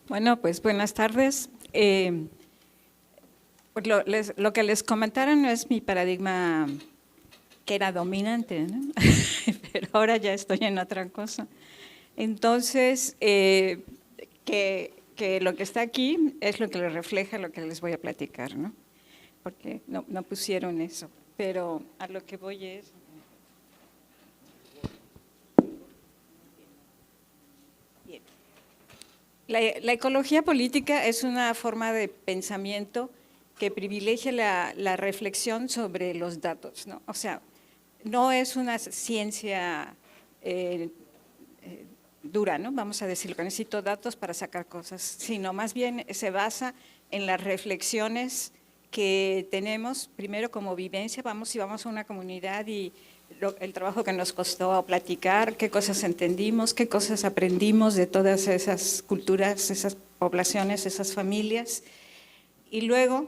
Bueno, pues buenas tardes. Pues lo que les comentaron no es mi paradigma que era dominante, ¿no? Pero ahora ya estoy en otra cosa. Entonces, que lo que está aquí es lo que les refleja lo que les voy a platicar, ¿no? Porque no pusieron eso, pero a lo que voy es… Bien. La ecología política es una forma de pensamiento que privilegia la reflexión sobre los datos, ¿no? O sea, no es una ciencia dura, ¿no? Vamos a decirlo, que necesito datos para sacar cosas, sino más bien se basa en las reflexiones que tenemos, primero como vivencia, si vamos a una comunidad y el trabajo que nos costó platicar, qué cosas entendimos, qué cosas aprendimos de todas esas culturas, esas poblaciones, esas familias. Y luego,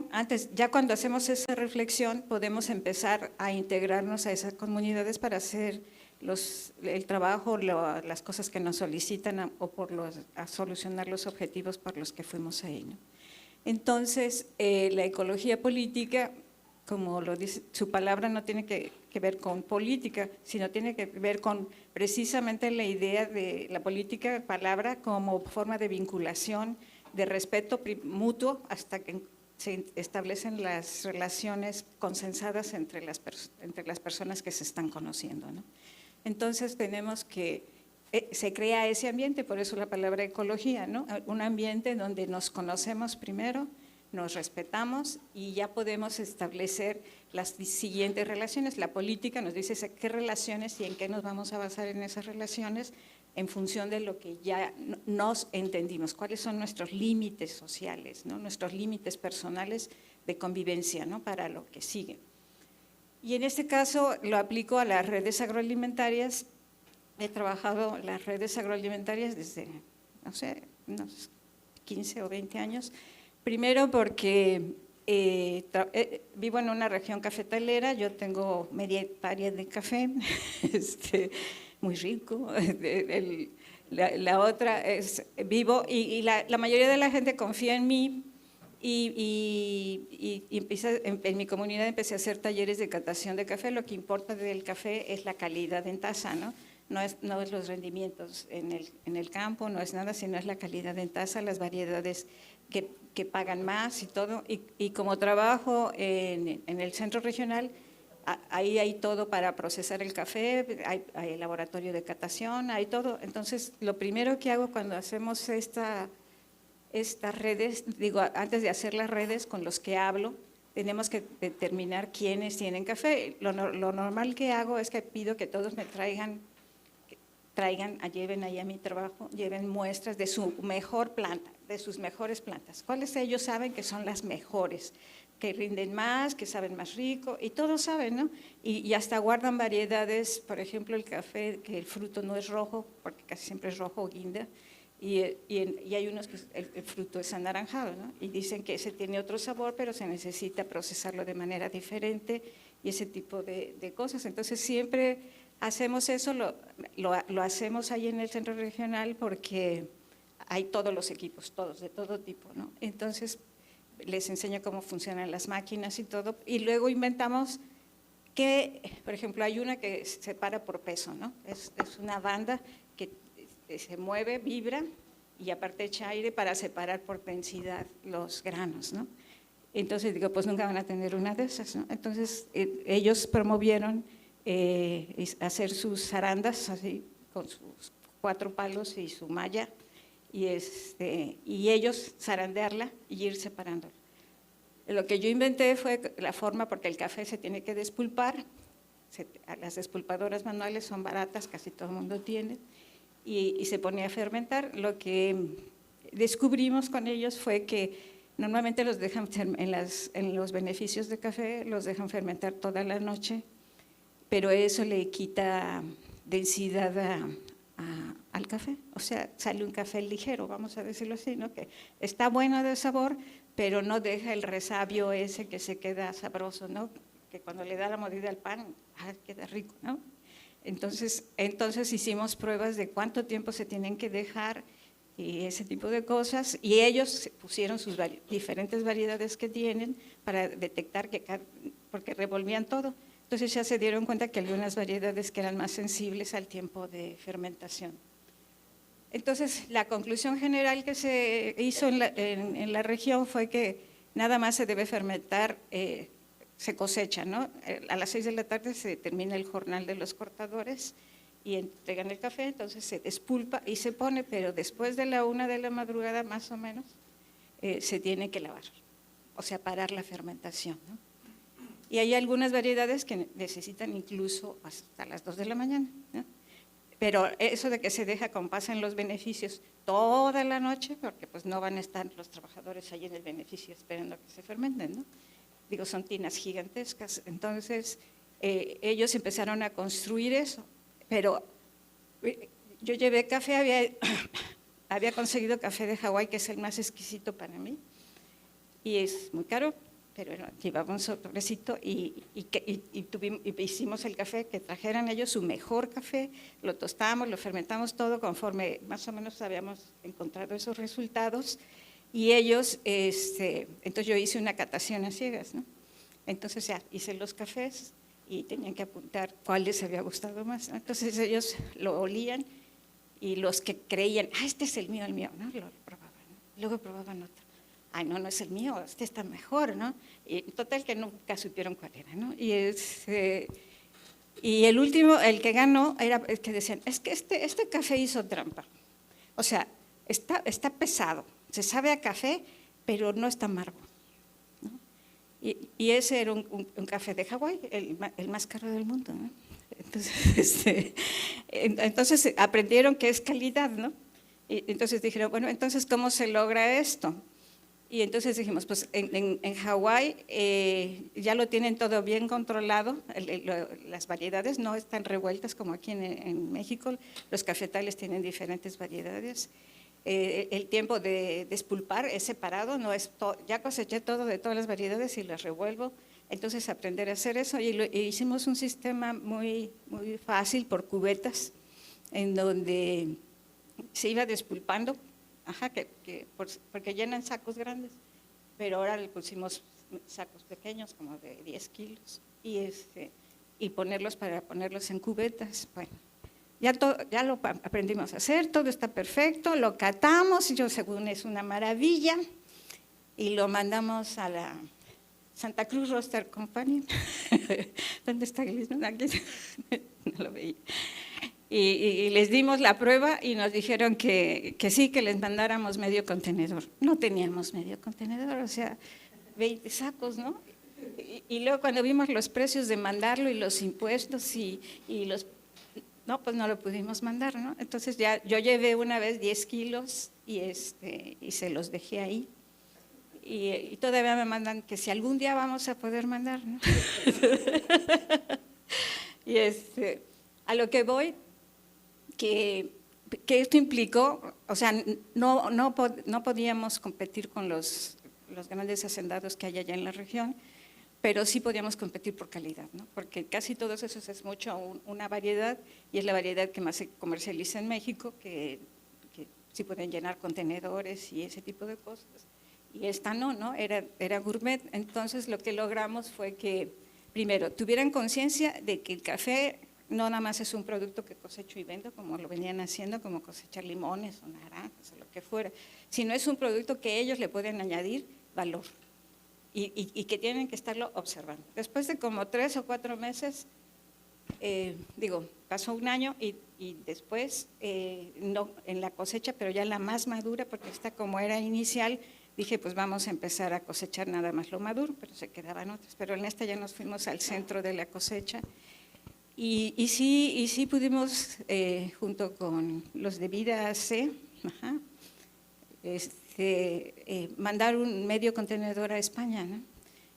ya cuando hacemos esa reflexión, podemos empezar a integrarnos a esas comunidades para hacer el trabajo, las cosas que nos solicitan a solucionar los objetivos por los que fuimos ahí, ¿no? Entonces, la ecología política, como lo dice su palabra, no tiene que ver con política, sino tiene que ver con precisamente la idea de la política, palabra como forma de vinculación, de respeto mutuo hasta que se establecen las relaciones consensadas entre las personas que se están conociendo, ¿no? Entonces tenemos que, se crea ese ambiente, por eso la palabra ecología, ¿no? Un ambiente donde nos conocemos primero, nos respetamos y ya podemos establecer las siguientes relaciones. La política nos dice qué relaciones y en qué nos vamos a basar en esas relaciones en función de lo que ya nos entendimos, cuáles son nuestros límites sociales, ¿no? Nuestros límites personales de convivencia, ¿no? Para lo que sigue. Y en este caso lo aplico a las redes agroalimentarias. He trabajado en las redes agroalimentarias desde, no sé, unos 15 o 20 años. Primero porque vivo en una región cafetalera, yo tengo media hectárea de café, muy rico. La otra es vivo y la mayoría de la gente confía en mí. Y en mi comunidad empecé a hacer talleres de catación de café. Lo que importa del café es la calidad en taza, ¿no? No es los rendimientos en el campo, no es nada, sino es la calidad en taza, las variedades que pagan más y todo. Y como trabajo en el centro regional, ahí hay todo para procesar el café, hay laboratorio de catación, hay todo. Entonces, lo primero que hago cuando hacemos estas redes, digo, antes de hacer las redes con los que hablo, tenemos que determinar quiénes tienen café. Lo normal que hago es que pido que todos me lleven ahí a mi trabajo, lleven muestras de su mejor planta, de sus mejores plantas. ¿Cuáles ellos saben que son las mejores? Que rinden más, que saben más rico, y todos saben, ¿no? Y hasta guardan variedades, por ejemplo, el café, que el fruto no es rojo, porque casi siempre es rojo o guinda, y hay unos que el fruto es anaranjado, ¿no? Y dicen que ese tiene otro sabor, pero se necesita procesarlo de manera diferente y ese tipo de cosas. Entonces siempre hacemos eso, lo hacemos ahí en el centro regional porque hay todos los equipos, todos, de todo tipo, ¿no? Entonces les enseño cómo funcionan las máquinas y todo, y luego inventamos que, por ejemplo, hay una que se separa por peso, ¿no? Es una banda que se mueve, vibra y aparte echa aire para separar por densidad los granos, ¿no? Entonces digo, pues nunca van a tener una de esas, ¿no? Entonces ellos promovieron hacer sus zarandas así con sus 4 palos y su malla y ellos zarandearla y ir separándola. Lo que yo inventé fue la forma, porque el café se tiene que despulpar, las despulpadoras manuales son baratas, casi todo el mundo tiene, y se ponía a fermentar. Lo que descubrimos con ellos fue que normalmente los dejan en los beneficios de café, los dejan fermentar toda la noche, pero eso le quita densidad al café, o sea, sale un café ligero, vamos a decirlo así, ¿no? Que está bueno de sabor, pero no deja el resabio ese que se queda sabroso, ¿no? Que cuando le da la mordida al pan, queda rico, ¿no? Entonces hicimos pruebas de cuánto tiempo se tienen que dejar y ese tipo de cosas, y ellos pusieron sus diferentes variedades que tienen para detectar porque revolvían todo. Entonces ya se dieron cuenta que había unas variedades que eran más sensibles al tiempo de fermentación. Entonces, la conclusión general que se hizo en la región fue que nada más se debe fermentar, se cosecha, ¿no? A las 6 de la tarde se termina el jornal de los cortadores y entregan el café, entonces se despulpa y se pone, pero después de la 1 de la madrugada más o menos se tiene que lavar, o sea, parar la fermentación, ¿no? Y hay algunas variedades que necesitan incluso hasta las 2 de la mañana, ¿no? Pero eso de que se deja como pasan los beneficios toda la noche, porque pues no van a estar los trabajadores ahí en el beneficio esperando que se fermenten, ¿no? Digo, son tinas gigantescas. Entonces, ellos empezaron a construir eso, pero yo llevé café, había conseguido café de Hawái, que es el más exquisito para mí, y es muy caro, pero llevaba un sobrecito y hicimos el café, que trajeran ellos su mejor café, lo tostamos, lo fermentamos todo conforme más o menos habíamos encontrado esos resultados, y ellos, entonces yo hice una catación a ciegas, ¿no? Entonces ya hice los cafés y tenían que apuntar cuál les había gustado más, ¿no? Entonces ellos lo olían y los que creían, este es el mío, ¿no? Lo probaban, ¿no? Luego probaban otro. Ay, no, no es el mío, este está mejor, ¿no? Y total que nunca supieron cuál era, ¿no? Y el último, el que ganó, era el que decían, es que este café hizo trampa. O sea, está pesado, se sabe a café, pero no está amargo, ¿no? Y ese era un café de Hawái, el más caro del mundo, ¿no? Entonces aprendieron que es calidad, ¿no? Y entonces dijeron, bueno, entonces, ¿cómo se logra esto? Y entonces dijimos, pues en Hawái ya lo tienen todo bien controlado, las variedades no están revueltas como aquí en México, los cafetales tienen diferentes variedades, el tiempo de despulpar es separado, no es ya coseché todo de todas las variedades y las revuelvo, entonces aprender a hacer eso y hicimos un sistema muy, muy fácil por cubetas, en donde se iba despulpando. Ajá, porque llenan sacos grandes, pero ahora le pusimos sacos pequeños, como de 10 kilos, y ponerlos para ponerlos en cubetas. Bueno, ya lo aprendimos a hacer, todo está perfecto, lo catamos, yo según es una maravilla, y lo mandamos a la Santa Cruz Roaster Company. ¿Dónde está Glis? Aquí no lo veía. Y les dimos la prueba y nos dijeron que sí, que les mandáramos medio contenedor. No teníamos medio contenedor, o sea, 20 sacos, ¿no? Y luego cuando vimos los precios de mandarlo y los impuestos no, pues no lo pudimos mandar, ¿no? Entonces ya yo llevé una vez 10 kilos y se los dejé ahí. Y todavía me mandan que si algún día vamos a poder mandar, ¿no? Y a lo que voy, que esto implicó, o sea, no podíamos competir con los grandes hacendados que hay allá en la región, pero sí podíamos competir por calidad, ¿no? Porque casi todos esos es mucho una variedad y es la variedad que más se comercializa en México, que sí pueden llenar contenedores y ese tipo de cosas. Y esta no, era gourmet. Entonces lo que logramos fue que, primero, tuvieran conciencia de que el café no nada más es un producto que cosecho y vendo, como lo venían haciendo, como cosechar limones o naranjas o lo que fuera, sino es un producto que ellos le pueden añadir valor y que tienen que estarlo observando. Después de como 3 o 4 meses, pasó un año y después, no en la cosecha, pero ya la más madura, porque esta como era inicial, dije, pues vamos a empezar a cosechar nada más lo maduro, pero se quedaban otras. Pero en esta ya nos fuimos al centro de la cosecha. Y sí pudimos, junto con los de Vida C, mandar un medio contenedor a España, ¿no?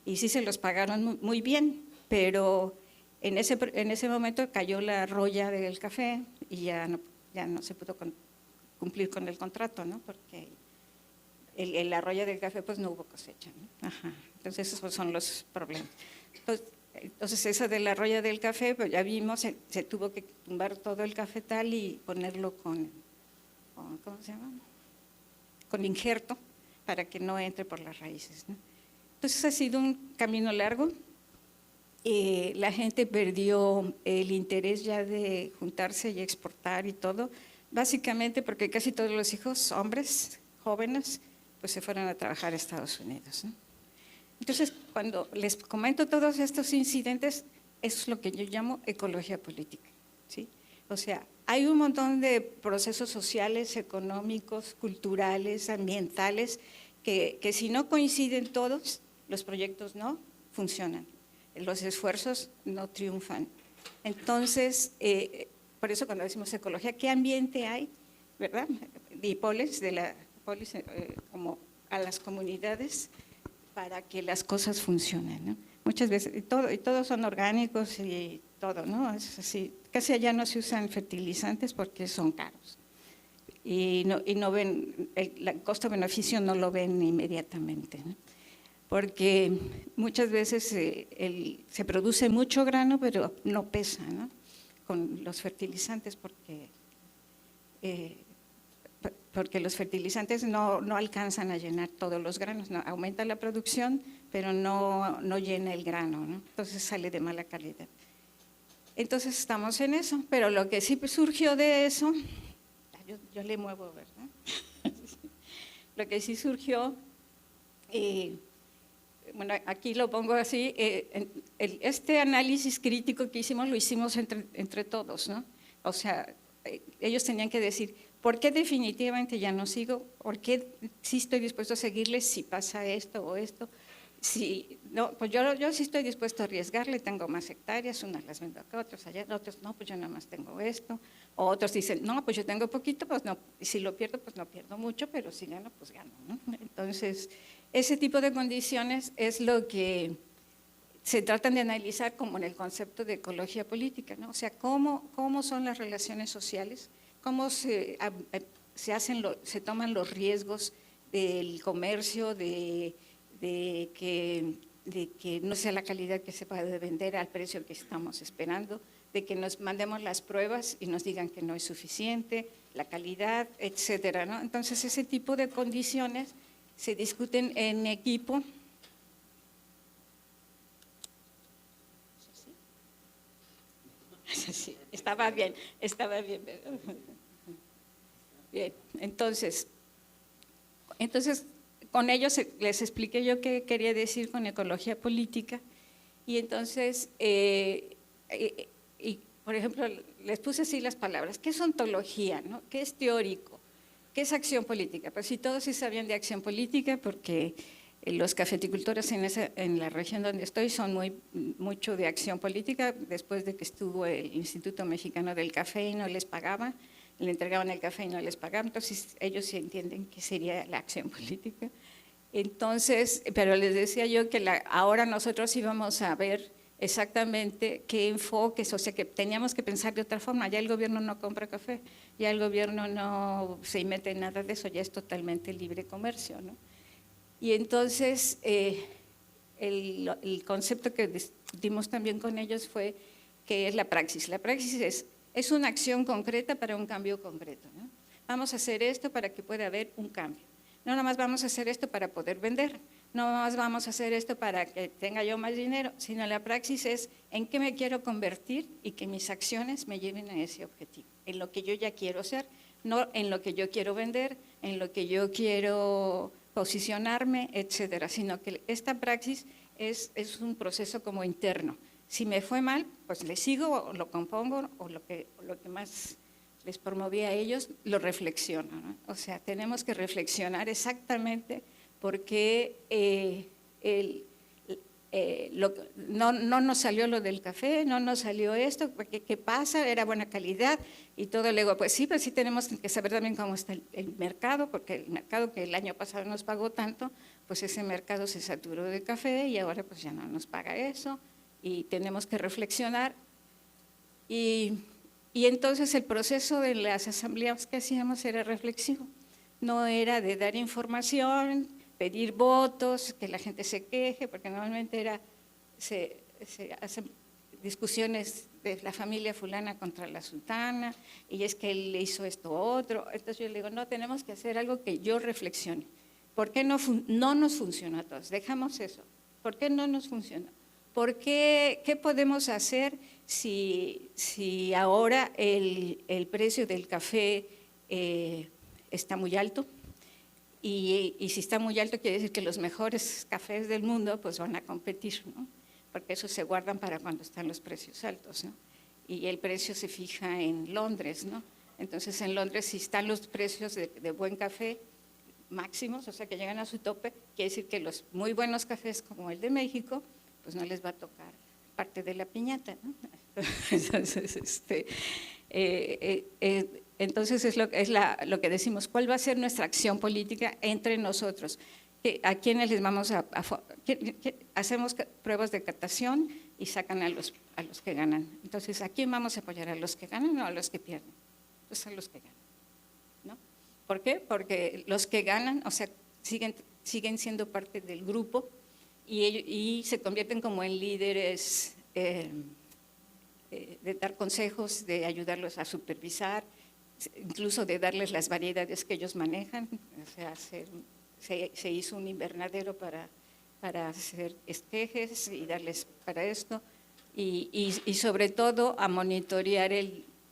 Y sí se los pagaron muy bien, pero en ese momento cayó la roya del café y ya no se pudo cumplir con el contrato, ¿no? Porque la roya del café pues no hubo cosecha, ¿no? Ajá. Entonces esos son los problemas. Entonces eso de la roya del café, pues ya vimos, se tuvo que tumbar todo el cafetal y ponerlo con ¿cómo se llama? con injerto para que no entre por las raíces, ¿no? Entonces ha sido un camino largo. La gente perdió el interés ya de juntarse y exportar y todo, básicamente porque casi todos los hijos, hombres, jóvenes, pues se fueron a trabajar a Estados Unidos, ¿no? Entonces, cuando les comento todos estos incidentes, eso es lo que yo llamo ecología política, ¿sí? O sea, hay un montón de procesos sociales, económicos, culturales, ambientales, que si no coinciden todos, los proyectos no funcionan, los esfuerzos no triunfan. Entonces, por eso cuando decimos ecología, ¿qué ambiente hay? ¿Verdad? Y polis, como a las comunidades para que las cosas funcionen, ¿no? Muchas veces, y todos son orgánicos y todo, ¿no? Es así. Casi allá no se usan fertilizantes porque son caros. Y no ven, el costo-beneficio no lo ven inmediatamente, ¿no? Porque muchas veces se produce mucho grano, pero no pesa, ¿no? Con los fertilizantes, porque los fertilizantes no alcanzan a llenar todos los granos, no, aumenta la producción, pero no llena el grano, ¿no? Entonces sale de mala calidad. Entonces estamos en eso, pero lo que sí surgió de eso, yo le muevo, ¿verdad? Lo que sí surgió, bueno, aquí lo pongo así, este análisis crítico que hicimos lo hicimos entre todos, ¿no? O sea, ellos tenían que decir, ¿por qué definitivamente ya no sigo? ¿Por qué sí estoy dispuesto a seguirles si pasa esto o esto? Si, no, pues yo sí estoy dispuesto a arriesgarle, tengo más hectáreas, unas las vendo acá, otras allá, otros no, pues yo nada más tengo esto. O otros dicen, no, pues yo tengo poquito, pues no, y si lo pierdo, pues no pierdo mucho, pero si gano, pues gano, ¿no? Entonces, ese tipo de condiciones es lo que se tratan de analizar como en el concepto de ecología política, ¿no? O sea, cómo son las relaciones sociales, cómo se toman los riesgos del comercio, de que no sea la calidad que se puede vender al precio que estamos esperando, de que nos mandemos las pruebas y nos digan que no es suficiente, la calidad, etcétera, ¿no? Entonces, ese tipo de condiciones se discuten en equipo. Sí, estaba bien, Bien, entonces con ellos les expliqué yo qué quería decir con ecología política y entonces, por ejemplo, les puse así las palabras, ¿qué es ontología, no? ¿Qué es teórico? ¿Qué es acción política? Pues sí, todos sí sabían de acción política porque los cafeticultores en la región donde estoy son mucho de acción política, después de que estuvo el Instituto Mexicano del Café y no les pagaban, le entregaban el café y no les pagaban, entonces ellos sí entienden qué sería la acción política. Entonces, pero les decía yo que ahora nosotros íbamos a ver exactamente qué enfoques, o sea que teníamos que pensar de otra forma, ya el gobierno no compra café, ya el gobierno no se mete en nada de eso, ya es totalmente libre comercio, ¿no? Y entonces el concepto que discutimos también con ellos fue que es la praxis. La praxis es una acción concreta para un cambio concreto, ¿no? Vamos a hacer esto para que pueda haber un cambio. No nada más vamos a hacer esto para poder vender, no nada más vamos a hacer esto para que tenga yo más dinero, sino la praxis es en qué me quiero convertir y que mis acciones me lleven a ese objetivo, en lo que yo ya quiero ser, no en lo que yo quiero vender, en lo que yo quiero posicionarme, etcétera, sino que esta praxis es un proceso como interno. Si me fue mal, pues le sigo o lo compongo o lo que más les promovía a ellos, lo reflexiono, ¿no? O sea, tenemos que reflexionar exactamente por qué no nos salió lo del café, no nos salió esto, ¿qué pasa? Era buena calidad y todo. Luego, pues sí, pero sí tenemos que saber también cómo está el mercado, porque el mercado que el año pasado nos pagó tanto, pues ese mercado se saturó de café y ahora pues ya no nos paga eso y tenemos que reflexionar. Y entonces el proceso de las asambleas que hacíamos era reflexivo, no era de dar información, pedir votos, que la gente se queje, porque normalmente discusiones de la familia fulana contra la sultana, y es que él le hizo esto otro. Entonces yo le digo, no, tenemos que hacer algo que yo reflexione. ¿Por qué no nos funcionó a todos? Dejamos eso. ¿Por qué no nos funcionó? ¿Qué podemos hacer si ahora el precio del café está muy alto? Y si está muy alto quiere decir que los mejores cafés del mundo pues van a competir, ¿no? Porque eso se guardan para cuando están los precios altos, ¿no? Y el precio se fija en Londres, ¿no? Entonces en Londres si están los precios de buen café máximos, o sea que llegan a su tope, quiere decir que los muy buenos cafés como el de México, pues no les va a tocar parte de la piñata, ¿no? Entonces es lo que decimos, ¿cuál va a ser nuestra acción política entre nosotros? ¿A quiénes les vamos hacemos pruebas de catación y sacan a los que ganan? Entonces, ¿a quién vamos a apoyar? ¿A los que ganan o a los que pierden? Pues a los que ganan, ¿no? ¿Por qué? Porque los que ganan, o sea, siguen siendo parte del grupo y se convierten como en líderes de dar consejos, de ayudarlos a supervisar, incluso de darles las variedades que ellos manejan. O sea, se hizo un invernadero para hacer esquejes y darles para esto, y sobre todo a monitorear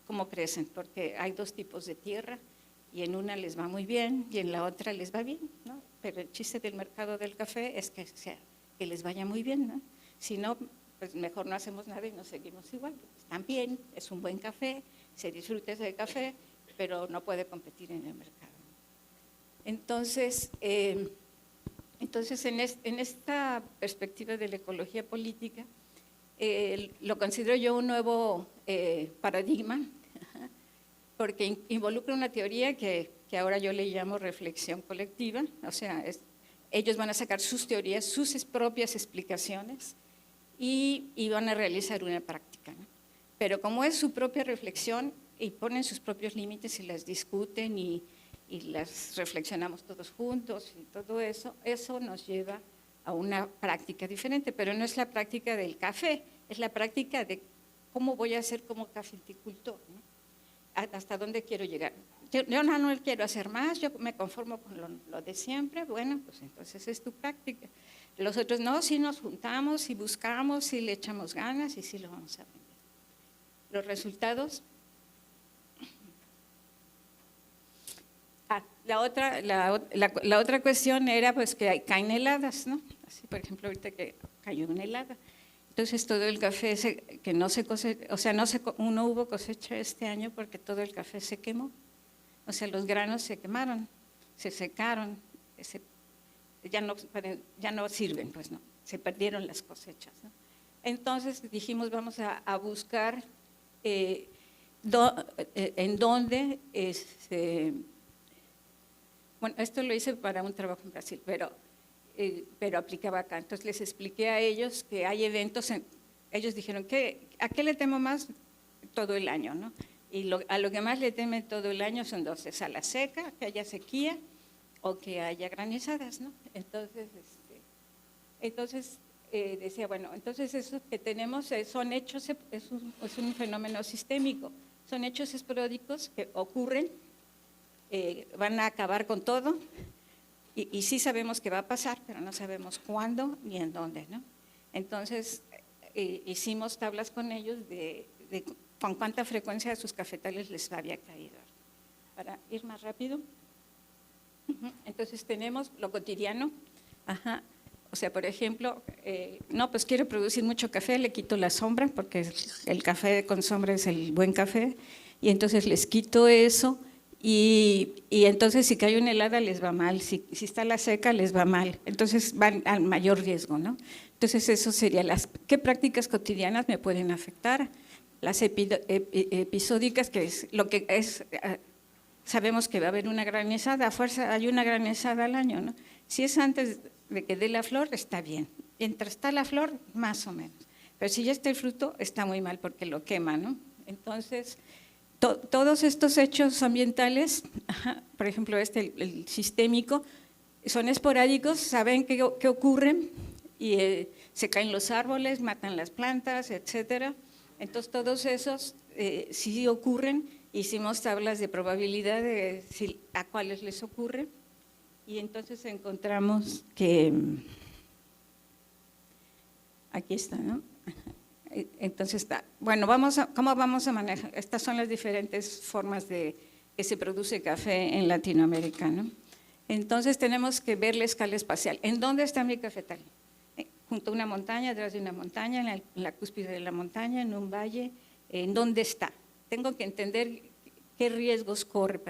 cómo crecen, porque hay dos tipos de tierra, y en una les va muy bien y en la otra les va bien, ¿no? Pero el chiste del mercado del café es que les vaya muy bien, ¿no? Si no, pues mejor no hacemos nada y nos seguimos igual. Están bien, es un buen café, se disfruta ese café, pero no puede competir en el mercado. Entonces, en esta perspectiva de la ecología política, lo considero yo un nuevo paradigma, porque involucra una teoría que ahora yo le llamo reflexión colectiva, o sea, ellos van a sacar sus teorías, sus propias explicaciones y van a realizar una práctica, ¿no? Pero como es su propia reflexión y ponen sus propios límites y las discuten y las reflexionamos todos juntos y todo eso, eso nos lleva a una práctica diferente, pero no es la práctica del café, es la práctica de cómo voy a ser como cafeticultor, ¿no? Hasta dónde quiero llegar. Yo no quiero hacer más, yo me conformo con lo de siempre, bueno, pues entonces es tu práctica. Los otros no, si nos juntamos, si buscamos, si le echamos ganas y si lo vamos a aprender. Los resultados. La otra cuestión era pues que caen heladas, ¿no? Así, por ejemplo, ahorita que cayó una helada. Entonces todo el café que no se cosecha, o sea, no hubo cosecha este año porque todo el café se quemó. O sea, los granos se quemaron, se secaron, ya no sirven, pues no, se perdieron las cosechas, ¿no? Entonces dijimos, vamos a buscar en dónde bueno, esto lo hice para un trabajo en Brasil, pero aplicaba acá. Entonces les expliqué a ellos que hay eventos, ellos dijeron, ¿a qué le temo más? Todo el año, ¿no? Y a lo que más le temen todo el año son dos, es a la seca, que haya sequía o que haya granizadas, ¿no? Entonces decía, bueno, entonces eso que tenemos son hechos, es un fenómeno sistémico, son hechos esporádicos que ocurren, van a acabar con todo y sí sabemos que va a pasar, pero no sabemos cuándo ni en dónde, ¿no? Entonces hicimos tablas con ellos de con cuánta frecuencia a sus cafetales les había caído. Para ir más rápido. Entonces tenemos lo cotidiano. Ajá. O sea, por ejemplo, no, pues quiero producir mucho café, le quito la sombra, porque el café con sombra es el buen café, y entonces les quito eso, y entonces si cae una helada les va mal, si está la seca les va mal, entonces van al mayor riesgo, ¿no? Entonces eso sería ¿qué prácticas cotidianas me pueden afectar? Las episódicas, que es lo que es, sabemos que va a haber una granizada, a fuerza hay una granizada al año, ¿no? Si es antes de que dé la flor, está bien. Mientras está la flor, más o menos. Pero si ya está el fruto, está muy mal porque lo quema, ¿no? Entonces, todos estos hechos ambientales, por ejemplo, el sistémico, son esporádicos, saben qué ocurren y se caen los árboles, matan las plantas, etcétera. Entonces, todos esos sí ocurren. Hicimos tablas de probabilidad de a cuáles les ocurre y entonces encontramos que, aquí está, ¿no? Entonces, bueno, ¿cómo vamos a manejar? Estas son las diferentes formas de que se produce café en Latinoamérica, ¿no? Entonces, tenemos que ver la escala espacial. ¿En dónde está mi cafetal? Junto a una montaña, detrás de una montaña, en la cúspide de la montaña, en un valle. ¿En dónde está? Tengo que entender qué riesgos corre,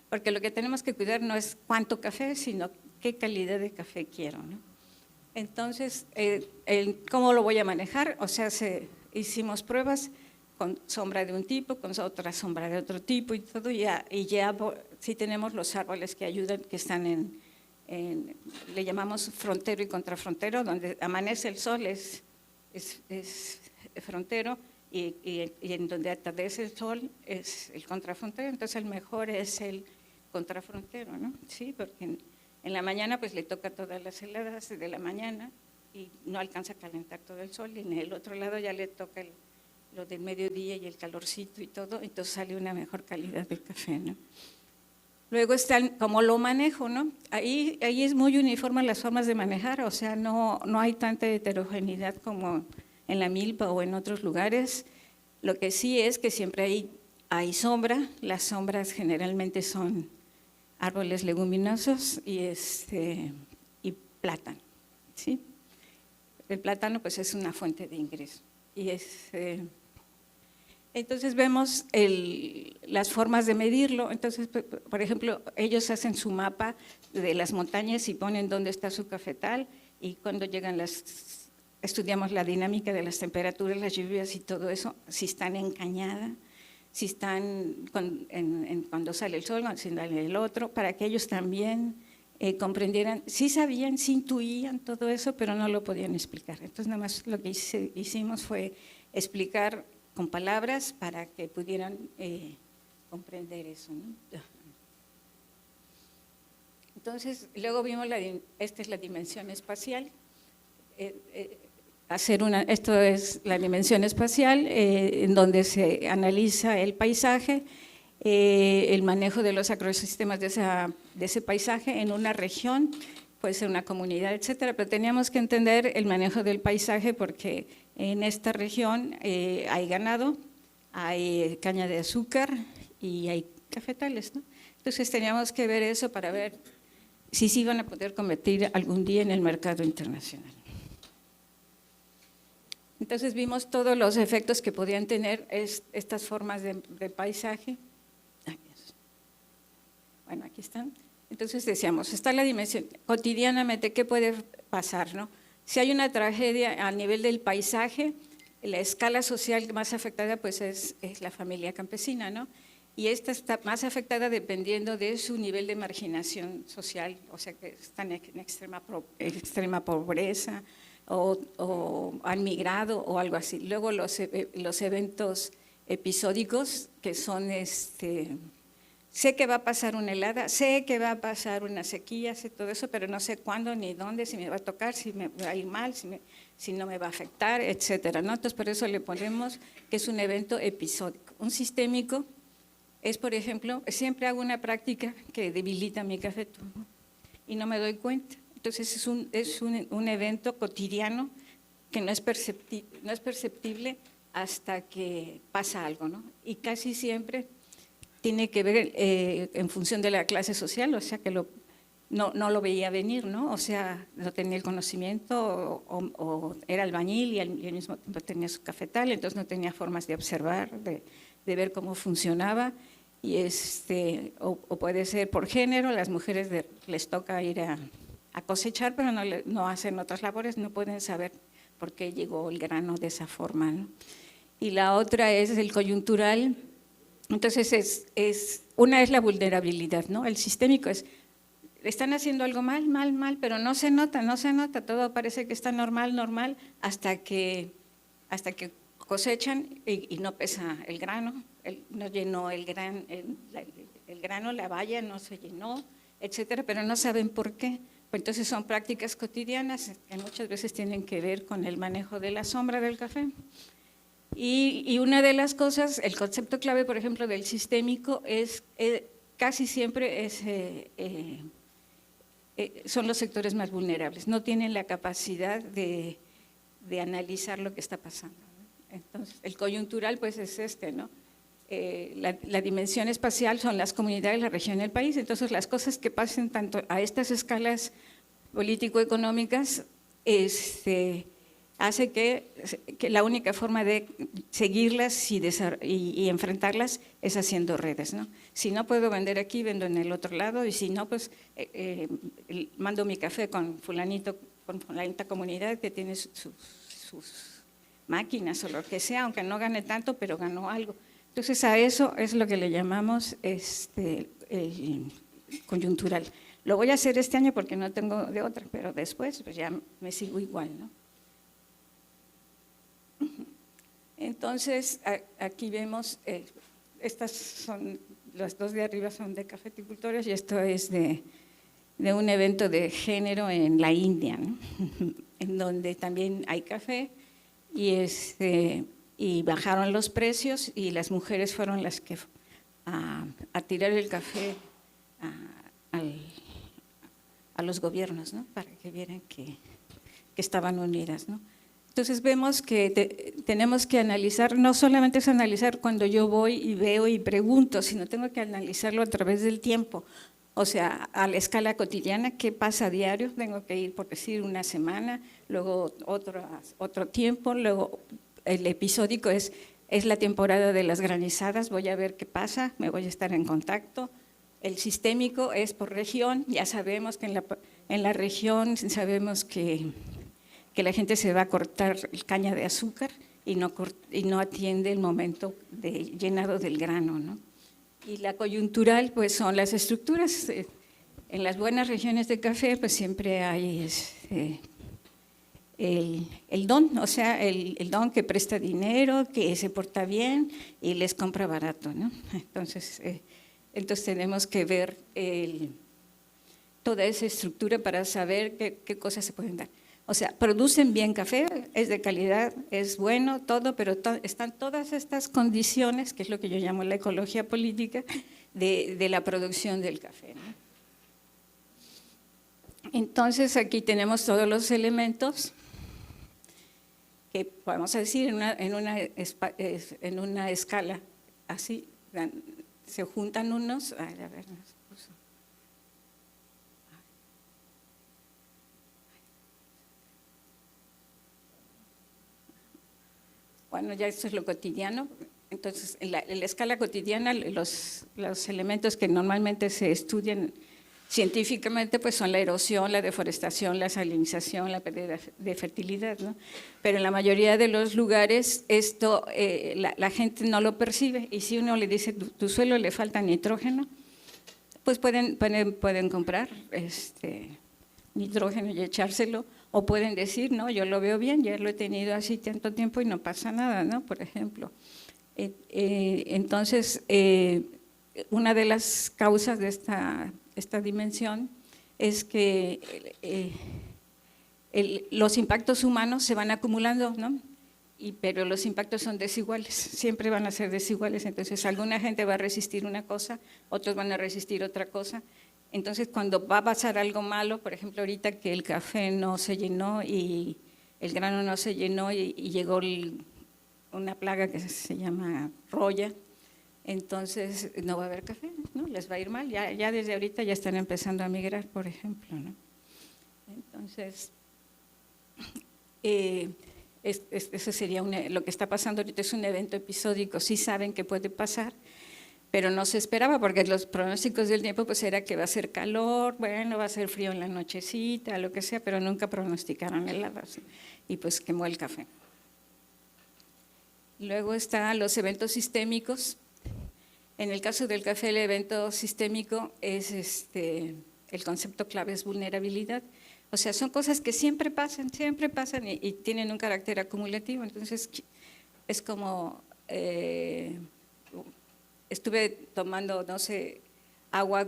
porque lo que tenemos que cuidar no es cuánto café, sino qué calidad de café quiero, ¿no? Entonces, ¿cómo lo voy a manejar? O sea, hicimos pruebas con sombra de un tipo, con otra sombra de otro tipo y todo, y ya sí tenemos los árboles que ayudan, que están le llamamos frontero y contrafrontero, donde amanece el sol es frontero y en donde atardece el sol es el contrafrontero, entonces el mejor es el contrafrontero, ¿no? Sí, porque en la mañana pues le toca todas las heladas de la mañana y no alcanza a calentar todo el sol, y en el otro lado ya le toca lo del mediodía y el calorcito y todo, entonces sale una mejor calidad de café, ¿no? Luego está cómo lo manejo, ¿no? Ahí es muy uniforme las formas de manejar, o sea, no hay tanta heterogeneidad como en la milpa o en otros lugares. Lo que sí es que siempre hay sombra, las sombras generalmente son árboles leguminosos y plátano, ¿sí? El plátano pues es una fuente de ingreso. Y entonces vemos las formas de medirlo. Entonces, por ejemplo, ellos hacen su mapa de las montañas y ponen dónde está su cafetal, y cuando llegan estudiamos la dinámica de las temperaturas, las lluvias y todo eso, si están en cañada, si están cuando sale el sol, cuando sale el otro, para que ellos también comprendieran, sí sabían, sí intuían todo eso, pero no lo podían explicar. Entonces, nada más lo que hicimos fue explicar con palabras para que pudieran comprender eso, ¿no? Entonces, luego vimos, esta es la dimensión espacial. Esto es la dimensión espacial, en donde se analiza el paisaje, el manejo de los agrosistemas de ese paisaje en una región, puede ser una comunidad, etcétera, pero teníamos que entender el manejo del paisaje porque en esta región hay ganado, hay caña de azúcar y hay cafetales, ¿no? Entonces teníamos que ver eso para ver si se iban a poder convertir algún día en el mercado internacional. Entonces vimos todos los efectos que podían tener estas formas de paisaje. Bueno, aquí están. Entonces decíamos, está la dimensión, cotidianamente, ¿qué puede pasar, no? Si hay una tragedia a nivel del paisaje, la escala social más afectada pues es la familia campesina, ¿no? Y esta está más afectada dependiendo de su nivel de marginación social, o sea que están en extrema pobreza o han migrado o algo así. Luego los eventos episódicos que son sé que va a pasar una helada, sé que va a pasar una sequía, sé todo eso, pero no sé cuándo ni dónde, si me va a tocar, si me va a ir mal, si no me va a afectar, etcétera, ¿no? Entonces, por eso le ponemos que es un evento episódico. Un sistémico es, por ejemplo, siempre hago una práctica que debilita mi cafeto, ¿no? Y no me doy cuenta. Entonces, es un evento cotidiano que no es perceptible hasta que pasa algo, ¿no? Y casi siempre tiene que ver en función de la clase social, o sea que no lo veía venir, ¿no? O sea, no tenía el conocimiento o era albañil y al mismo tiempo tenía su cafetal, entonces no tenía formas de observar, de ver cómo funcionaba. Y o puede ser por género, las mujeres les toca ir a cosechar, pero no hacen otras labores, no pueden saber por qué llegó el grano de esa forma, ¿no? Y la otra es el coyuntural. Entonces, una es la vulnerabilidad, ¿no? El sistémico están haciendo algo mal, pero no se nota, todo parece que está normal, hasta que cosechan y no pesa el grano, no llenó el grano, la valla no se llenó, etcétera, pero no saben por qué. Pues entonces son prácticas cotidianas que muchas veces tienen que ver con el manejo de la sombra del café. Y una de las cosas, el concepto clave, por ejemplo, del sistémico es casi siempre son los sectores más vulnerables, no tienen la capacidad de analizar lo que está pasando, ¿no? Entonces, el coyuntural pues es ¿no? La dimensión espacial son las comunidades, la región y el país, entonces las cosas que pasen tanto a estas escalas político-económicas hace que la única forma de seguirlas y enfrentarlas es haciendo redes, ¿no? Si no puedo vender aquí, vendo en el otro lado, y si no, pues mando mi café con fulanito, con fulanita comunidad que tiene sus máquinas o lo que sea, aunque no gane tanto, pero ganó algo. Entonces a eso es lo que le llamamos coyuntural. Lo voy a hacer este año porque no tengo de otra, pero después pues ya me sigo igual, ¿no? Entonces, aquí vemos, estas son, las dos de arriba son de cafeticultores y esto es de un evento de género en la India, ¿no? En donde también hay café y bajaron los precios y las mujeres fueron las que a tirar el café a los gobiernos, ¿no? Para que vieran que estaban unidas, ¿no? Entonces vemos que tenemos que analizar, no solamente es analizar cuando yo voy y veo y pregunto, sino tengo que analizarlo a través del tiempo, o sea, a la escala cotidiana, qué pasa a diario, tengo que ir por decir una semana, luego otro tiempo, luego el episódico es la temporada de las granizadas, voy a ver qué pasa, me voy a estar en contacto. El sistémico es por región, ya sabemos que en la región sabemos que la gente se va a cortar caña de azúcar y no atiende el momento de llenado del grano, ¿no? Y la coyuntural, pues son las estructuras. En las buenas regiones de café, pues siempre hay el don, o sea, el don que presta dinero, que se porta bien y les compra barato, ¿no? Entonces tenemos que ver toda esa estructura para saber qué cosas se pueden dar. O sea, producen bien café, es de calidad, es bueno, todo, pero están todas estas condiciones, que es lo que yo llamo la ecología política, de la producción del café, ¿no? Entonces, aquí tenemos todos los elementos que, vamos a decir, en una escala así, se juntan unos, a ver, bueno, ya esto es lo cotidiano. Entonces, en la escala cotidiana, los elementos que normalmente se estudian científicamente pues son la erosión, la deforestación, la salinización, la pérdida de fertilidad, ¿no? Pero en la mayoría de los lugares esto la gente no lo percibe, y si uno le dice tu suelo le falta nitrógeno, pues pueden comprar nitrógeno y echárselo, o pueden decir, no, yo lo veo bien, ya lo he tenido así tanto tiempo y no pasa nada, ¿no? Por ejemplo. Entonces, una de las causas de esta dimensión es que los impactos humanos se van acumulando, ¿no? Pero los impactos son desiguales, siempre van a ser desiguales, entonces alguna gente va a resistir una cosa, otros van a resistir otra cosa. Entonces, cuando va a pasar algo malo, por ejemplo, ahorita que el café no se llenó y el grano no se llenó y llegó una plaga que se llama roya, entonces no va a haber café, ¿no? Les va a ir mal, ya desde ahorita ya están empezando a migrar, por ejemplo, ¿no? Entonces, eso sería lo que está pasando ahorita, es un evento episódico, sí saben que puede pasar, pero no se esperaba porque los pronósticos del tiempo pues era que va a ser calor, bueno, va a ser frío en la nochecita, lo que sea, pero nunca pronosticaron heladas y pues quemó el café. Luego están los eventos sistémicos. En el caso del café, el evento sistémico es el concepto clave es vulnerabilidad. O sea, son cosas que siempre pasan y tienen un carácter acumulativo. Entonces, es como estuve tomando, no sé, agua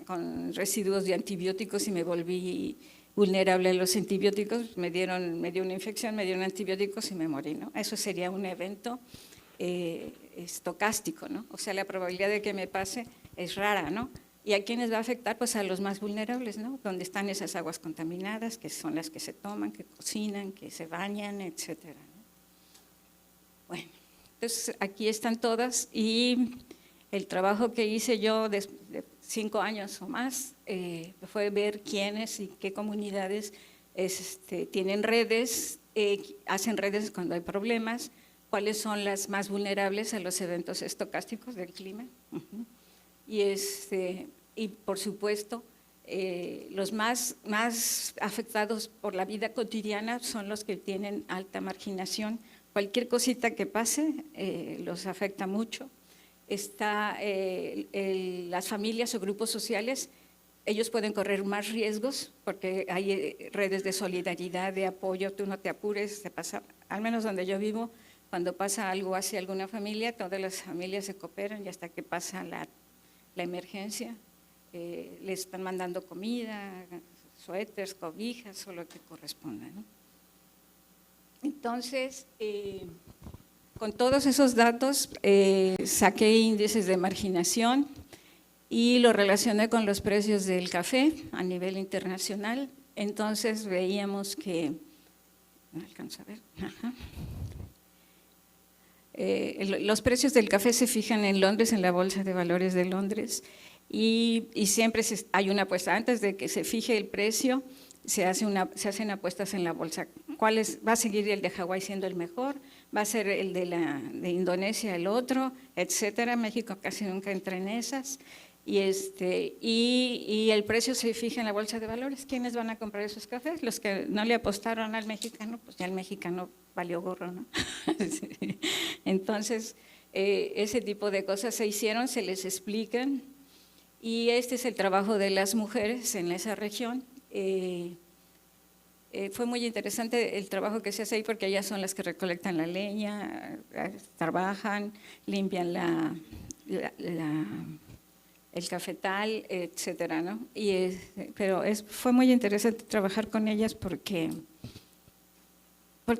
con residuos de antibióticos y me volví vulnerable a los antibióticos, me dio una infección, me dieron antibióticos y me morí, ¿no? Eso sería un evento estocástico, ¿no? O sea, la probabilidad de que me pase es rara, ¿no? ¿Y a quiénes va a afectar? Pues a los más vulnerables, ¿no? Donde están esas aguas contaminadas, que son las que se toman, que cocinan, que se bañan, etcétera, ¿no? Bueno, entonces aquí están todas y el trabajo que hice yo de 5 años o más fue ver quiénes y qué comunidades tienen redes, hacen redes cuando hay problemas, cuáles son las más vulnerables a los eventos estocásticos del clima. Y por supuesto, los más afectados por la vida cotidiana son los que tienen alta marginación. Cualquier cosita que pase los afecta mucho. Las familias o grupos sociales, ellos pueden correr más riesgos porque hay redes de solidaridad, de apoyo, tú no te apures, al menos donde yo vivo, cuando pasa algo hacia alguna familia, todas las familias se cooperan y hasta que pasa la emergencia, les están mandando comida, suéteres, cobijas o lo que corresponda, ¿no? Entonces, con todos esos datos saqué índices de marginación y lo relacioné con los precios del café a nivel internacional. Entonces veíamos que, no alcanzo a ver, los precios del café se fijan en Londres, en la Bolsa de Valores de Londres, y siempre hay una apuesta. Antes de que se fije el precio, se hacen apuestas en la bolsa. ¿Va a seguir el de Hawái siendo el mejor? ¿Va a ser el de Indonesia el otro? Etcétera. México casi nunca entra en esas. Y el precio se fija en la bolsa de valores. ¿Quiénes van a comprar esos cafés? Los que no le apostaron al mexicano, pues ya el mexicano valió gorro, ¿no? Entonces, ese tipo de cosas se hicieron, se les explican. Y este es el trabajo de las mujeres en esa región. Fue muy interesante el trabajo que se hace ahí porque ellas son las que recolectan la leña, trabajan, limpian el cafetal, etcétera, ¿no? Pero fue muy interesante trabajar con ellas porque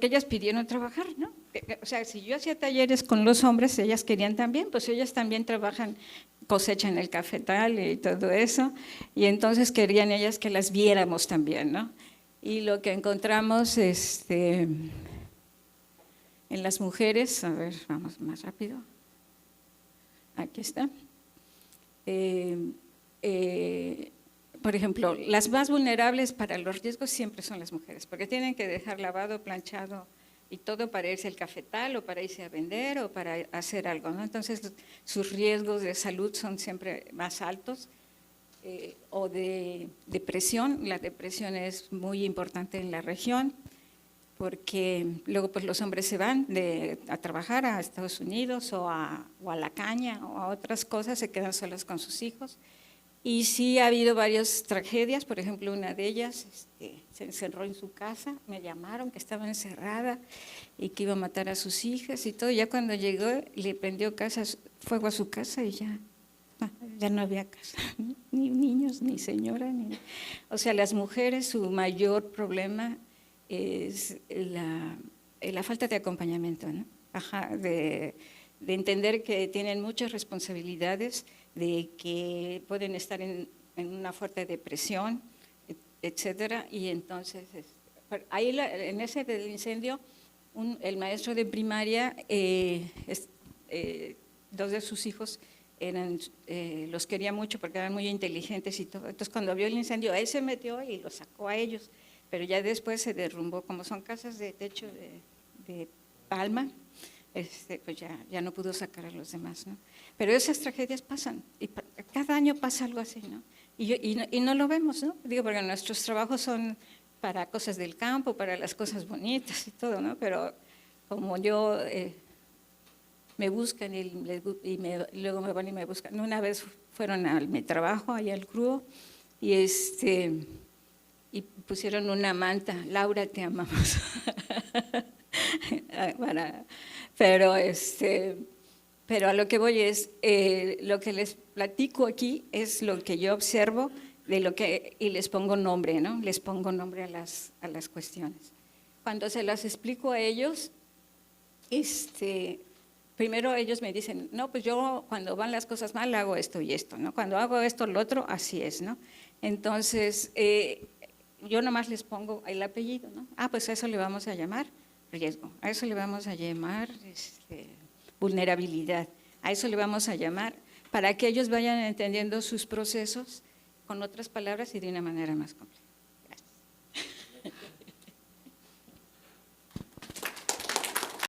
ellas pidieron trabajar, ¿no? O sea, si yo hacía talleres con los hombres, ellas querían también, pues ellas también trabajan, cosechan el cafetal y todo eso, y entonces querían ellas que las viéramos también, ¿no? Y lo que encontramos en las mujeres, a ver, vamos más rápido, aquí está. Por ejemplo, las más vulnerables para los riesgos siempre son las mujeres, porque tienen que dejar lavado, planchado y todo para irse al cafetal o para irse a vender o para hacer algo, ¿no? Entonces, sus riesgos de salud son siempre más altos. O de depresión. La depresión es muy importante en la región porque luego pues los hombres se van a trabajar a Estados Unidos o a la caña o a otras cosas, se quedan solas con sus hijos. Y sí ha habido varias tragedias, por ejemplo, una de ellas se encerró en su casa, me llamaron que estaba encerrada y que iba a matar a sus hijas y todo. Ya cuando llegó le prendió fuego a su casa y ya no había casa, ni niños, ni señora. O sea, las mujeres, su mayor problema es la falta de acompañamiento, ¿no? De entender que tienen muchas responsabilidades, de que pueden estar en una fuerte depresión, etcétera. Y entonces, ahí en ese del incendio, el maestro de primaria, 2 de sus hijos, los quería mucho porque eran muy inteligentes y todo. Entonces, cuando vio el incendio, él se metió y los sacó a ellos, pero ya después se derrumbó, como son casas de techo de palma, pues ya no pudo sacar a los demás, ¿no? Pero esas tragedias pasan, y cada año pasa algo así, ¿no? Y no lo vemos, ¿no? Digo, porque nuestros trabajos son para cosas del campo, para las cosas bonitas y todo, ¿no? Pero como yo… me buscan y luego me van y me buscan. Una vez fueron a mi trabajo, ahí al CRUO, y pusieron una manta, Laura, te amamos. Pero Pero a lo que voy es, lo que les platico aquí es lo que yo observo de lo que, y les pongo nombre, ¿no? Les pongo nombre a las cuestiones. Cuando se las explico a ellos, primero ellos me dicen, no, pues yo cuando van las cosas mal hago esto y esto, ¿no? Cuando hago esto, lo otro, así es, ¿no? Entonces, yo nomás les pongo el apellido, ¿no? Ah, pues a eso le vamos a llamar riesgo, a eso le vamos a llamar vulnerabilidad, a eso le vamos a llamar, para que ellos vayan entendiendo sus procesos con otras palabras y de una manera más compleja.